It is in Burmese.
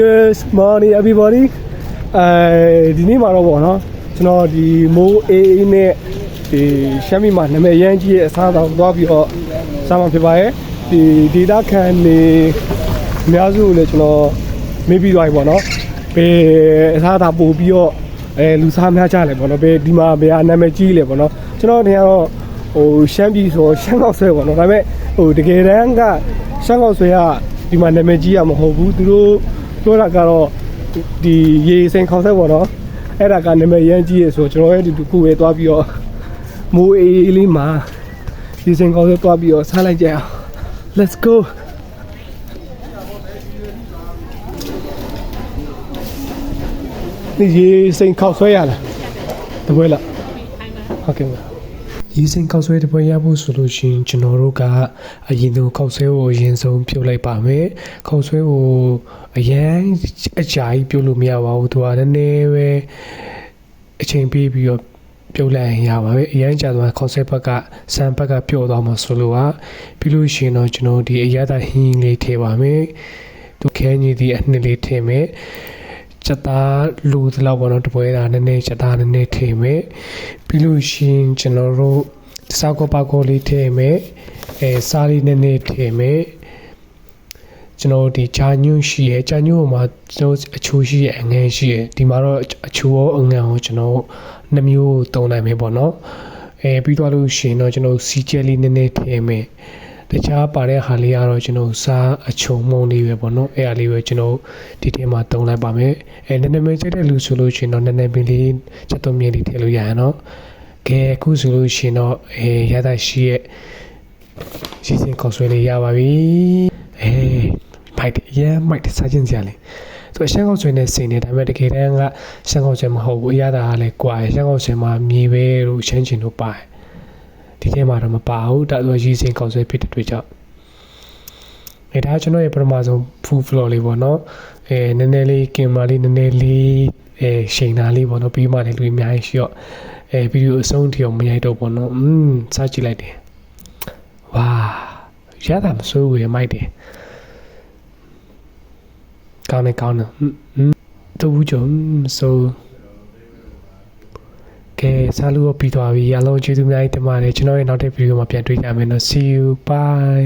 Good morning everybody ဒီနေ့မှာတော့ပေါ့နော်ကျွန်တော်ဒီမိုးအေးနဲ့ဒီရှမ်းပြည်မှာနာမည်ရမ်းကြီးရဲ့အစားအသောက်သွားပြီးတော့စားမှာဖြစ်ပါရဲ့ဒီဒေတာခန်နေအများစုလည်းကျွန်တော်မေးပြီးသွားပြီပေါ့နော်ဘယ်အစားအသောက်ပို့ပြီးတော့လူစားများကြလဲပေါ့နော်ဘယ်ဒီမှာဘယ်နာမည်ကြီးလဲပေါ့နော်ကျွန်တော်တင်ကတော့ဟိုရှမ်းပြည်ဆိုရှမ်းကောက်ဆွဲပေါ့နော်ဒါပေမဲ့ဟိုတကယ်တမ်းကရှမ်းကောက်ဆွဲကဒီမှာနာမည်ကြီးရမဟုတ်ဘူးသူတို့ပြောတာကတော့ဒီရေစိန်ခေါက်ဆက်ပေါ့နော်အဲ့ဒါကနာမည်ရမ်းကြီးရဆိုကျွန်တော်ရဲ့ဒီခုပဲသွားပြီးတော့မိုးအေးလေးမှာရေစိန်ခေါက်ဆက်သွားပြီးတော့စားလိုက်ကြအောင် Let's go ဒီရေစိန်ခေါက်ဆွဲရလားတပွဲလားဟုတ်ကဲ့ရေစိန်ခေါက်ဆွဲတပွဲရဖို့ဆိုလို့ရှိရင်ကျွန်တော်တို့ကအရင်ဆုံးခေါက်ဆွဲကိုအရင်ဆုံးပြုတ်လိုက်ပါမယ်ခေါက်ဆွဲကိုအရင်အကြာကြီးပြုတ်လို့မရပါဘူးသူကနည်းနည်းပဲအချိန်ပေးပြီးတော့ပြုတ်လိုက်ရပါပဲအရင်ကြာသွားခေါက်ဆွဲဘက်ကစံဘက်ကပြုတ်သွားမှာဆိုလို့ပြီးလို့ရှိရင်တော့ကျွန်တော်ဒီအရသာဟင်းလေးထည့်ပါမယ်သူခဲညီဒီအနှစ်လေးထည့်မယ်ချက်သားလူတလောက်ပေါ့နော်တပွဲတာနည်းနည်းချက်သားနည်းနည်းထည့်မယ်ပြီးလို့ရှိရင်ကျွန်တော်တို့စားကောပါကောလေးထည့်မယ်စားလေးနည်းနည်းထည့်မယ်ကျွန်တော်ဒီဂျာညွန့်ရှိရဲ့ဂျာညွန့်မှာကျွန်တော်အချိုးရှိရဲ့အငန်းရှိရဲ့ဒီမှာတော့အချိုးရောအငန်းကိုကျွန်တော်နှမျိုးသုံးနိုင်မယ်ပေါ့နော်ပြီးသွားလို့ရှိရင်တော့ကျွန်တော်စီကျဲလေးနည်းနည်းထည့်မယ်တခြားပါတဲ့ဟာလေးကတော့ကျွန်တော်စားအချုံမုံလေးပဲပေါ့နော်အဲ့အလေးပဲကျွန်တော်ဒီထဲမှာတုံးလိုက်ပါမယ်နည်းနည်းလေးချက်တဲ့လူဆိုလို့ရှိရင်တော့နည်းနည်းလေးချက်သွင်းမြေလေးထည့်လို့ရရနော်ကဲအခုဆိုလို့ရှိရင်တော့ရတာရှိရဲ့စီစဉ်ခေါက်ဆွဲလေးရပါပြီမိုက်မိုက်စားခြင်းစရာလေးသူရှမ်းကောက်ဆွဲနဲ့စိန်နေဒါပေမဲ့တကယ်တမ်းကရှမ်းကောက်ဆွဲမဟုတ်ဘူးအရသာကလည်းကွာရှမ်းကောက်ဆွဲမှာမြေပဲလို့ရှမ်းချင်တို့ပါတယ်ဒီထဲမှာတော့မပါဘူးဒါဆိုရည်စင်ကောက်ဆွဲဖြစ်တဲ့တွေ့ကြောင့်ဒါကျွန်တော်ရဲ့ပထမဆုံး full floor လေးပေါ့နော်နည်းနည်းလေးကင်မလေးနည်းနည်းလေးရှိန်သားလေးပေါ့နော်ပြီးမှလည်းလူအများကြီးရှိတော့ဗီဒီယိုအဆုံးထိအောင်မရိုက်တော့ပေါ့နော်စားကြည့်လိုက်တယ်ဝါရတာမစိုးဘူးရမိုက်တယ်ကောင်းတယ်တူဘူးကြုံဆိုကဲစားလို့ပြီးသွားပြီအားလုံးကျေးဇူးများကြီးတင်ပါတယ်ကျွန်တော်ရဲ့နောက်တဲ့ဗီဒီယိုမှာပြန်တွေ့ကြမယ်နော် see you bye